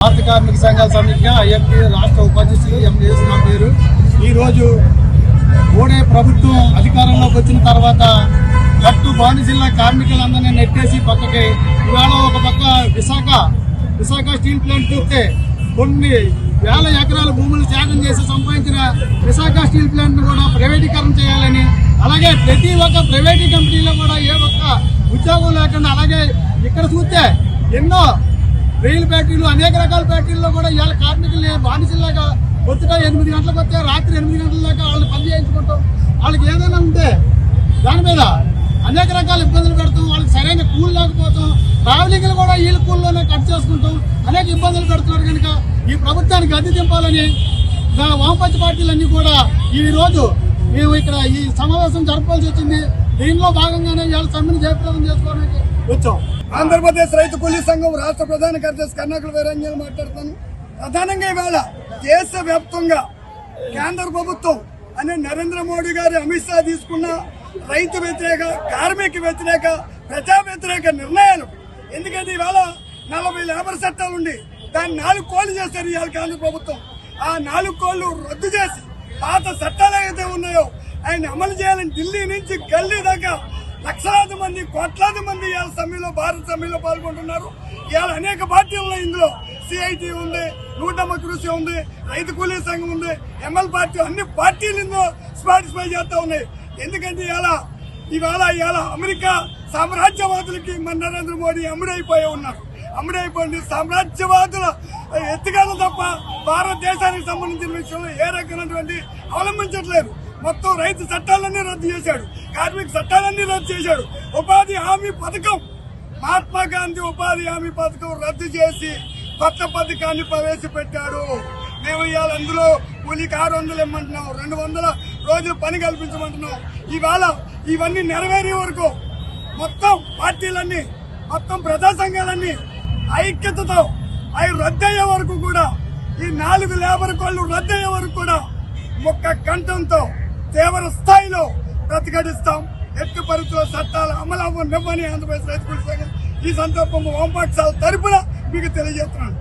భారత కార్మిక సంఘాల సమితిగా ఐఎంటీ రాష్ట్ర ఉపాధ్యక్షులు ఎంఎస్ నా పేరు. ఈరోజు మోడీ ప్రభుత్వం అధికారంలోకి వచ్చిన తర్వాత కట్టు బానిసల కార్మికులందరినీ నెట్టేసి పక్కకి ఇవాళ ఒక పక్క విశాఖ స్టీల్ ప్లాంట్ చూస్తే కొన్ని వేల ఎకరాల భూములు త్యాగం చేసి సంపాదించిన విశాఖ స్టీల్ ప్లాంట్ ను కూడా ప్రైవేటీకరణ చేయాలని, అలాగే ప్రతి ఒక్క ప్రైవేట్ కంపెనీలో కూడా ఏ ఒక్క ఉద్యోగం లేకుండా, అలాగే ఇక్కడ చూస్తే ఎన్నో రైలు ఫ్యాక్టరీలు అనేక రకాల ఫ్యాక్టరీల్లో కూడా ఇవాళ కార్మికుల్ని బానిసల్లాగా పొద్దుట 8 గంటలకు వస్తే రాత్రి 8 గంటల దాకా వాళ్ళని పని చేయించుకుంటాం. వాళ్ళకి ఏదైనా ఉంటే దాని మీద అనేక రకాల ఇబ్బందులు పెడతాం. వాళ్ళకి సరైన కూలి లేకపోతాం, ట్రావెలింగ్లు కూడా వీళ్ళ కూల్లోనే కట్ చేసుకుంటాం. అనేక ఇబ్బందులు పెడుతున్నారు. కనుక ఈ ప్రభుత్వానికి అద్దె దింపాలని వామపక్ష పార్టీలన్నీ కూడా ఈ రోజు మేము ఇక్కడ ఈ సమావేశం జరపాల్సి వచ్చింది. దీనిలో భాగంగానే ఇవాళ సమ్మెను జయప్రదం చేసుకోవడానికి వచ్చాం. ఆంధ్రప్రదేశ్ రైతు కూలీ సంఘం రాష్ట్ర ప్రధాన కార్యదర్శి కర్ణాకుల వీరంజన్ మాట్లాడుతాను. ప్రధానంగా ఇవాళ దేశవ్యాప్తంగా కేంద్ర ప్రభుత్వం అనే నరేంద్ర మోడీ గారి అమిత్ షా తీసుకున్న రైతు వ్యతిరేక, కార్మిక వ్యతిరేక, ప్రజా వ్యతిరేక నిర్ణయాలు. ఎందుకంటే ఇవాళ 40 లేబర్ చట్టాలు ఉండి దాన్ని 4 కోళ్లు చేశారు ఇవాళ కేంద్ర ప్రభుత్వం. ఆ 4 కోళ్లు రద్దు చేసి పాత చట్టాలు ఏదైతే ఉన్నాయో ఆయన అమలు చేయాలని ఢిల్లీ నుంచి గల్లీ దాకా లక్షలాది మంది, కోట్లాది మంది ఇవాళ సమ్మెలో, భారత సమ్మెలో పాల్గొంటున్నారు. ఇవాళ అనేక పార్టీలు ఉన్నాయి. ఇందులో సిఐటి ఉంది, నూట కృషి ఉంది, రైతు కూలీ సంఘం ఉంది, ఎంఎల్ పార్టీ, అన్ని పార్టీలు ఇందులో పార్టిసిపేట్ చేస్తా ఉన్నాయి. ఎందుకంటే ఇవాళ అమెరికా సామ్రాజ్యవాదులకి మన నరేంద్ర మోడీ అమ్ముడైపోయి ఉన్నారు. అమ్ముడైపోయింది సామ్రాజ్యవాదుల ఎత్తుగాలు తప్ప భారతదేశానికి సంబంధించిన విషయంలో ఏ రకమైనటువంటి అవలంబించట్లేదు. మొత్తం రైతు చట్టాలన్నీ రద్దు చేశాడు, కార్మిక చట్టాలన్నీ రద్దు చేశాడు. ఉపాధి హామీ పథకం, మహాత్మా గాంధీ ఉపాధి హామీ పథకం రద్దు చేసి కొత్త పథకాన్ని ప్రవేశపెట్టాడు. మేము ఇవాళ అందులో కూలీకి 600 ఇమ్మంటున్నాం, 200 రోజులు పని కల్పించమంటున్నాం. ఇవాళ ఇవన్నీ నెరవేరే వరకు మొత్తం పార్టీలన్నీ, మొత్తం ప్రజా సంఘాలన్నీ ఐక్యతతో అవి రద్దయ్యే వరకు కూడా, ఈ 4 లేబర్ కోళ్లు రద్దయ్యే వరకు కూడా ముక్క కంఠంతో తీవ్ర స్థాయిలో ప్రతిఘటిస్తాం. ఎట్టి పరిస్థితుల్లో చట్టాలు అమలు అవ్వనివ్వని ఆంధ్రప్రదేశ్ రైతు కూలీ సంఘం ఈ సందర్భంగా వామపక్షాల తరపున మీకు తెలియజేస్తున్నాను.